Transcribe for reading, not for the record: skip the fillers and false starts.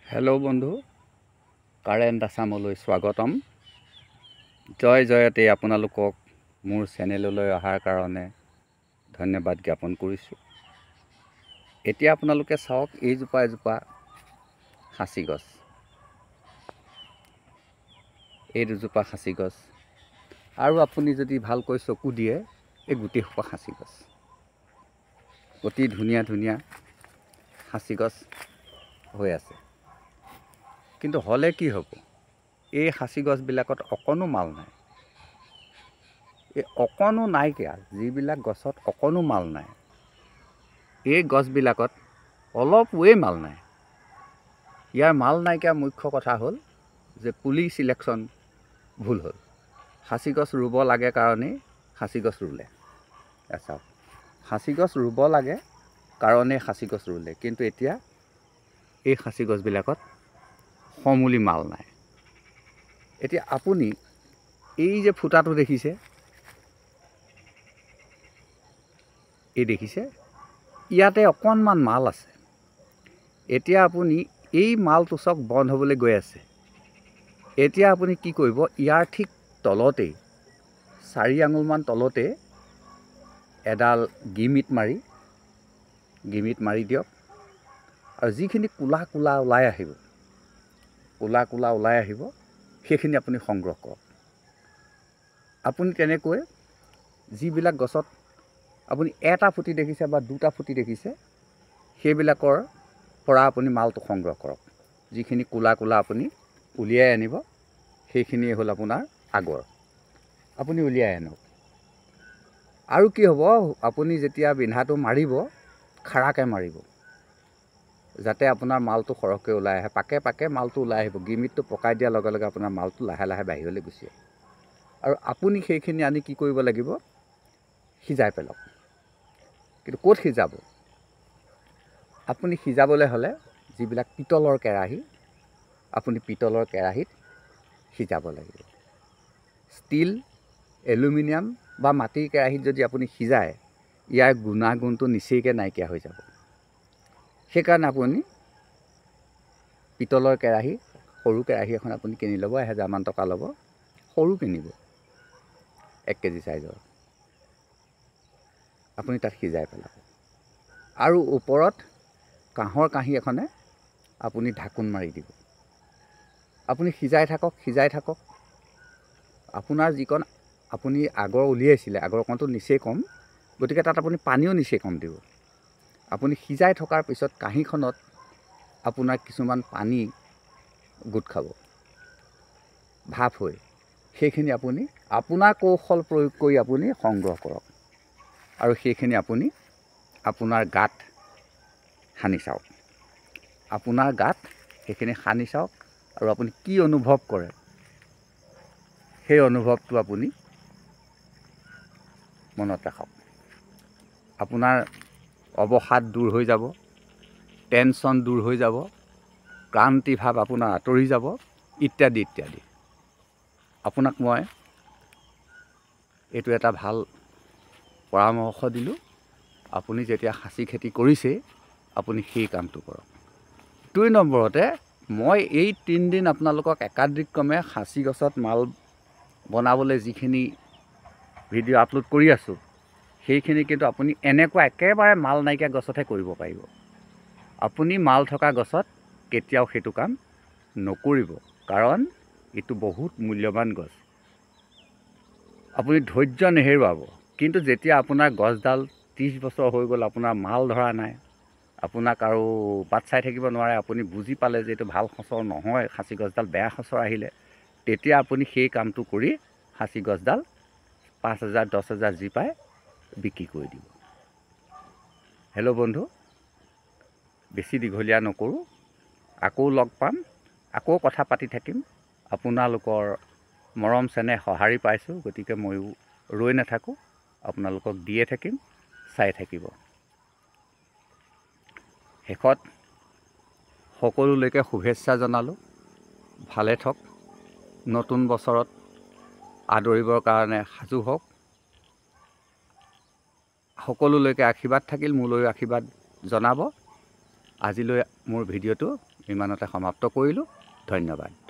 Hello' বন্ধু, current আছামলৈ স্বাগতম। জয় জয়তে আপোনালোকক মোৰ চেনেললৈ অহাৰ কাৰণে ধন্যবাদ জ্ঞাপন কৰিছোঁ। এতিয়া আপোনালোকে চাওক, এইজোপা এজোপা সাঁচি গছ, এই দুজোপা সাঁচি গছ, আৰু আপুনি যদি ভালকৈ চকু দিয়ে এই গোটেইসোপা সাঁচি গছ, অতি ধুনীয়া ধুনীয়া সাঁচি গছ হৈ আছে। কিন্তু হ'লে কি হ'ব, এই সাঁচি গছবিলাকত অকণো মাল নাই। এই অকণো নাইকিয়া, যিবিলাক গছত অকণো মাল নাই, এই গছবিলাকত অলপোৱেই মাল নাই। ইয়াৰ মাল নাইকিয়া মুখ্য কথা হ'ল যে পুলি চিলেকশ্যন ভুল হ'ল। সাঁচি গছ ৰুব লাগে কাৰণেই সাঁচি গছ ৰুলে। চাওক, সাঁচি গছ ৰুব লাগে কাৰণেই সাঁচি গছ ৰুলে, কিন্তু এতিয়া এই সাঁচি গছবিলাকত সমূলি মাল নাই। এতিয়া আপুনি এই যে ফুটাটো দেখিছে, এই দেখিছে, ইয়াতে অকণমান মাল আছে। এতিয়া আপুনি এই মালটো চাওক বন্ধ হ'বলৈ গৈ আছে। এতিয়া আপুনি কি কৰিব, ইয়াৰ ঠিক তলতেই 4 আঙুলমান তলতে এডাল গিমিট মাৰি দিয়ক। আৰু যিখিনি কোলা কোলা ওলাই আহিব, সেইখিনি আপুনি সংগ্ৰহ কৰক। আপুনি তেনেকৈ যিবিলাক গছত আপুনি এটা ফুটি দেখিছে বা দুটা ফুটি দেখিছে, সেইবিলাকৰ পৰা আপুনি মালটো সংগ্ৰহ কৰক। যিখিনি কোলা কোলা আপুনি উলিয়াই আনিব, সেইখিনিয়ে হ'ল আপোনাৰ আগৰ। আপুনি উলিয়াই আনক। আৰু কি হ'ব, আপুনি যেতিয়া বিন্ধাটো মাৰিব, খাৰাকৈ মাৰিব, যাতে আপোনাৰ মালটো সৰহকৈ ওলাই আহে। পাকে পাকে মালটো ওলাই আহিব। গিমিটটো পকাই দিয়াৰ লগে লগে আপোনাৰ মালটো লাহে লাহে বাহিৰলৈ গুচি আহে। আৰু আপুনি সেইখিনি আনি কি কৰিব লাগিব, সিজাই পেলাওক। কিন্তু ক'ত সিজাব? আপুনি সিজাবলৈ হ'লে যিবিলাক পিতলৰ কেৰাহী, আপুনি পিতলৰ কেৰাহীত সিজাব লাগিব। ষ্টিল, এলুমিনিয়াম বা মাটিৰ কেৰাহীত যদি আপুনি সিজায়, ইয়াৰ গুণাগুণটো নিচেইকৈ নাইকিয়া হৈ যাব। সেইকাৰণে আপুনি পিতলৰ কেৰাহী, সৰু কেৰাহী এখন আপুনি কিনি ল'ব, 1000 মান টকা ল'ব, সৰু কিনিব, 1 কেজি চাইজৰ। আপুনি তাত সিজাই পেলাব। আৰু ওপৰত কাঁহৰ কাঁহী এখনে আপুনি ঢাকোন মাৰি দিব। আপুনি সিজাই থাকক। আপোনাৰ যিকণ আপুনি আগৰ উলিয়াইছিলে, আগৰকণটো নিচেই কম, গতিকে তাত আপুনি পানীও নিচেই কম দিব। আপুনি সিজাই থকাৰ পিছত কাঁহীখনত আপোনাৰ কিছুমান পানী গোট খাব, ভাপ হৈ। সেইখিনি আপুনি আপোনাৰ কৌশল প্ৰয়োগ কৰি আপুনি সংগ্ৰহ কৰক। আৰু সেইখিনি আপুনি আপোনাৰ গাত সানি চাওক। আৰু আপুনি কি অনুভৱ কৰে, সেই অনুভৱটো আপুনি মনত ৰাখক। আপোনাৰ অৱসাদ দূৰ হৈ যাব, টেনশ্যন দূৰ হৈ যাব, ক্লান্তি ভাৱ আপোনাৰ আঁতৰি যাব, ইত্যাদি ইত্যাদি। আপোনাক মই এইটো এটা ভাল পৰামৰ্শ দিলোঁ। আপুনি যেতিয়া সাঁচি খেতি কৰিছে, আপুনি সেই কামটো কৰক। 2 নম্বৰতে, মই এই 3 দিন আপোনালোকক একাদিক্ৰমে সাঁচি গছত মাল বনাবলৈ যিখিনি ভিডিঅ' আপলোড কৰি আছোঁ, সেইখিনি কিন্তু আপুনি এনেকুৱা একেবাৰে মাল নাইকিয়া গছতহে কৰিব পাৰিব। আপুনি মাল থকা গছত কেতিয়াও সেইটো কাম নকৰিব, কাৰণ এইটো বহুত মূল্যৱান গছ। আপুনি ধৈৰ্য নেহেৰুৱাব। কিন্তু যেতিয়া আপোনাৰ গছডাল 30 বছৰ হৈ গ'ল, আপোনাৰ মাল ধৰা নাই, আপোনাক আৰু বাট চাই থাকিব নোৱাৰে, আপুনি বুজি পালে যে এইটো ভাল সঁচৰ নহয়, সাঁচি গছডাল বেয়া সঁচৰ আহিলে, তেতিয়া আপুনি সেই কামটো কৰি সাঁচি গছডাল 5000, 10000 যি পায় বিক্ৰী কৰি দিব। হেল্ল' বন্ধু, বেছি দীঘলীয়া নকৰোঁ, আকৌ লগ পাম, আকৌ কথা পাতি থাকিম। আপোনালোকৰ মৰম চেনেহ সঁহাৰি পাইছোঁ, গতিকে ময়ো ৰৈ নাথাকোঁ, আপোনালোকক দিয়ে থাকিম, চাই থাকিব। শেষত সকলোলৈকে শুভেচ্ছা জনালোঁ। ভালে থাকক, নতুন বছৰত আদৰিবৰ কাৰণে সাজু হওক। সকলোলৈকে আশীৰ্বাদ থাকিল, মোলৈ আশীৰ্বাদ জনাব। আজিলৈ মোৰ ভিডিঅ'টো ইমানতে সমাপ্ত কৰিলোঁ। ধন্যবাদ।